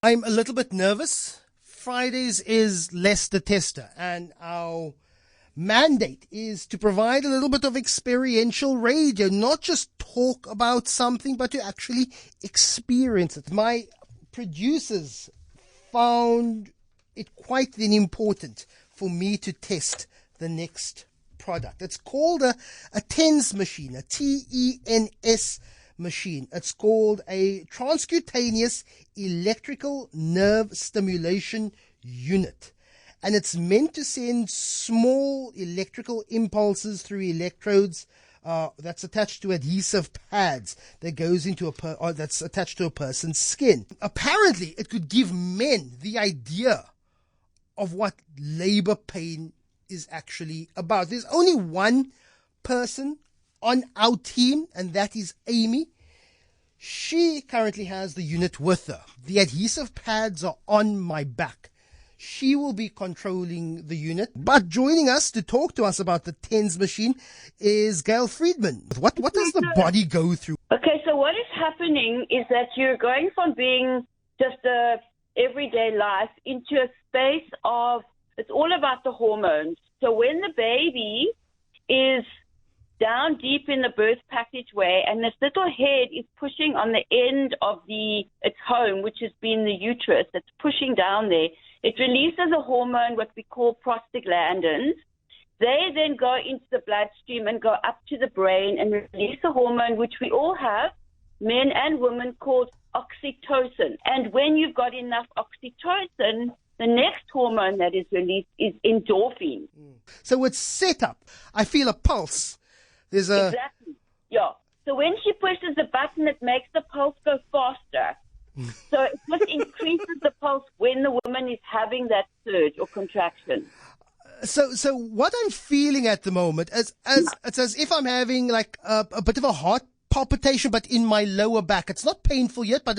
I'm a little bit nervous. Fridays is less the tester, and our mandate is to provide a little bit of experiential radio, not just talk about something, but to actually experience it. My producers found it quite then important for me to test the next product. It's called a TENS machine, a TENS machine. It's called a transcutaneous electrical nerve stimulation unit. And it's meant to send small electrical impulses through electrodes that's attached to adhesive pads that goes into that's attached to a person's skin. Apparently, it could give men the idea of what labor pain is actually about. There's only one person on our team, and that is Amy. She currently has the unit with her. The adhesive pads are on my back. She will be controlling the unit. But joining us to talk to us about the TENS machine is Gail Friedman. What does the body go through? Okay, so what is happening is that you're going from being just a everyday life into a space of, it's all about the hormones. So when the baby is down deep in the birth passageway and this little head is pushing on the end of its home, which has been the uterus, it's pushing down there, it releases a hormone, what we call prostaglandins. They then go into the bloodstream and go up to the brain and release a hormone, which we all have, men and women, called oxytocin. And when you've got enough oxytocin, the next hormone that is released is endorphin. So it's set up. I feel a pulse. Exactly, yeah. So when she pushes the button, it makes the pulse go faster. So it just increases the pulse when the woman is having that surge or contraction. So what I'm feeling at the moment is it's as if I'm having like a bit of a heart palpitation, but in my lower back. It's not painful yet, but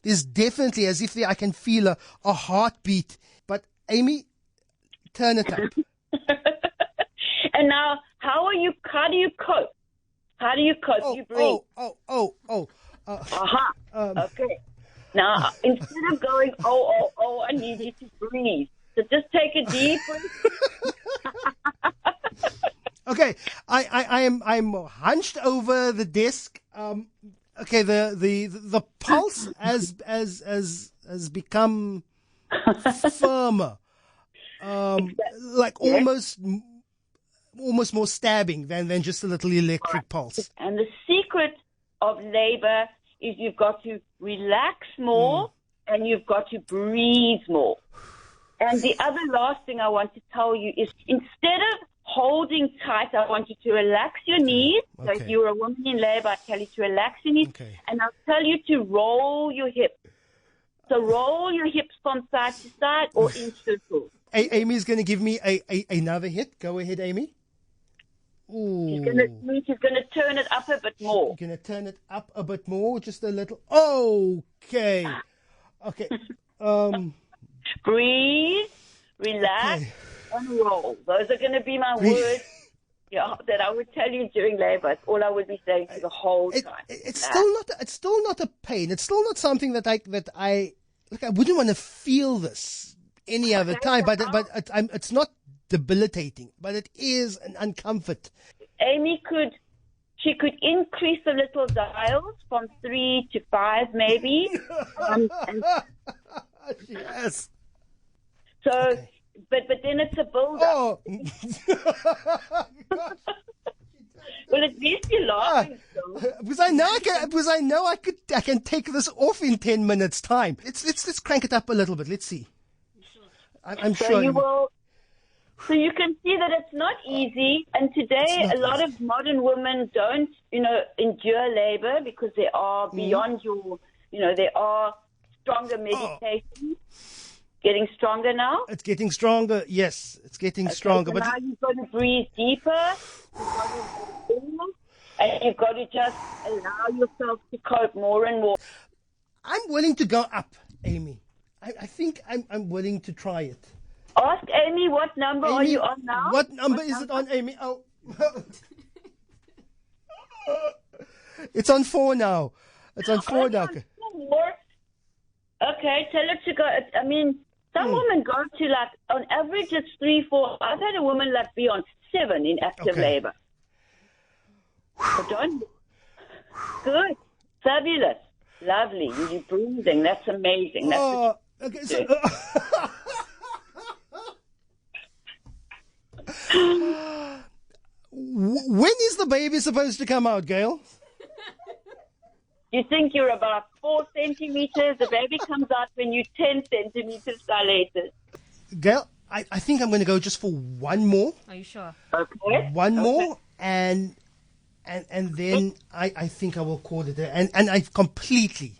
there's definitely as if I can feel a heartbeat. But Amy, turn it up. And now, how do you cope? How do you cope? You breathe. Okay. Now, instead of going, I need you to breathe. So just take a deep breath. Okay, I'm hunched over the desk. Okay, the pulse has become firmer. Like almost more stabbing than just a little electric pulse. And the secret of labor is you've got to relax more and you've got to breathe more. And the other last thing I want to tell you is instead of holding tight, I want you to relax your knees. Okay. So if you're a woman in labor, I tell you to relax your knees. Okay. And I'll tell you to roll your hips. So roll your hips from side to side or in circles. Amy's going to give me another hit. Go ahead, Amy. Ooh. She's going to turn it up a bit more. You're going to turn it up a bit more, just a little. Okay. Breathe, relax, and roll. Those are going to be my words that I would tell you during labor. It's all I would be saying to the whole time. It's still not a pain. It's still not something that I wouldn't want to feel this any other time. But it's not debilitating, but it is an uncomfort. Amy could increase the little dials from 3 to 5 maybe. Yes. So, okay. but then it's a build-up. Oh. Well, at least you're laughing. Because I know I can take this off in 10 minutes time. Let's crank it up a little bit. Let's see. I'm sure you will. So you can see that it's not easy. And today, a lot of modern women don't, endure labor because they are beyond there are stronger medications. Getting stronger now? It's getting stronger. Yes, it's getting stronger. So now you've got to breathe deeper. And you've got to just allow yourself to cope more and more. I'm willing to go up, Amy. I think I'm willing to try it. Ask Amy, what number are you on now? What number is it on, Amy? Oh. It's on 4 now. It's on 4 now. Okay, tell her to go. I mean, some women go to like, on average, it's 3, 4. I've had a woman like be on 7 in active Okay. labor. But don't. Good. Fabulous. Lovely. You're breathing. That's amazing. That's what Okay, so when is the baby supposed to come out, Gail? you think you're about 4 centimeters. The baby comes out when you're 10 centimeters dilated. Gail, I think I'm going to go just for one more. Are you sure? Okay. One more, and then I think I will call it. And I completely,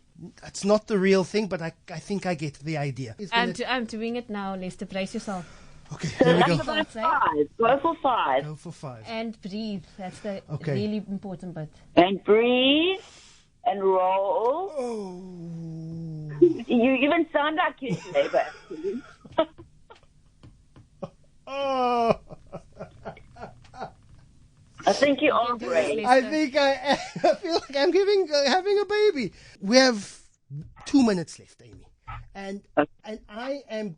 it's not the real thing, but I think I get the idea. I'm doing it now, Lester. Brace yourself. Okay, there we go. That's about 5. Go for 5. Go for 5. And breathe. That's the Okay. really important bit. And breathe and roll. Oh. You even sound like you're in labor, actually. Oh. I think you are do it, brave. Lester. I think I feel like I'm having a baby. We have 2 minutes left, Amy, and I am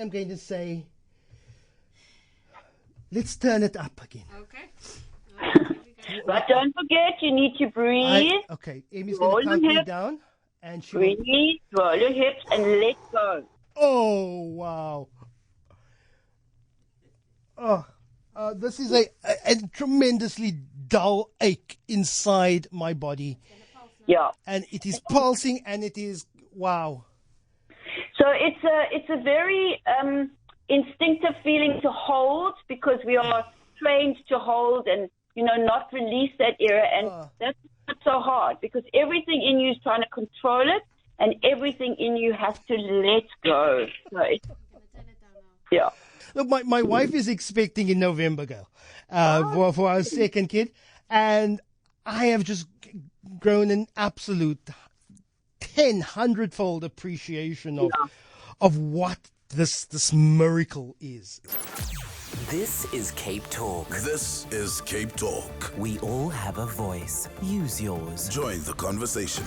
going to say, let's turn it up again. Okay. But don't forget, you need to breathe, Okay, Amy's Roll going to count your me hips. down, and she. breathe, roll your hips, and let go. Oh wow! Oh, this is a tremendously dull ache inside my body, Yeah. and it is pulsing, and it is wow. So it's a very instinctive feeling to hold because we are trained to hold and not release that area, and that's not so hard because everything in you is trying to control it, and everything in you has to let go. So yeah. Look, my wife is expecting in November, girl, for our second kid, and I have just grown an absolute 100-fold appreciation of what this miracle is. This is Cape Talk. This is Cape Talk. We all have a voice. Use yours. Join the conversation.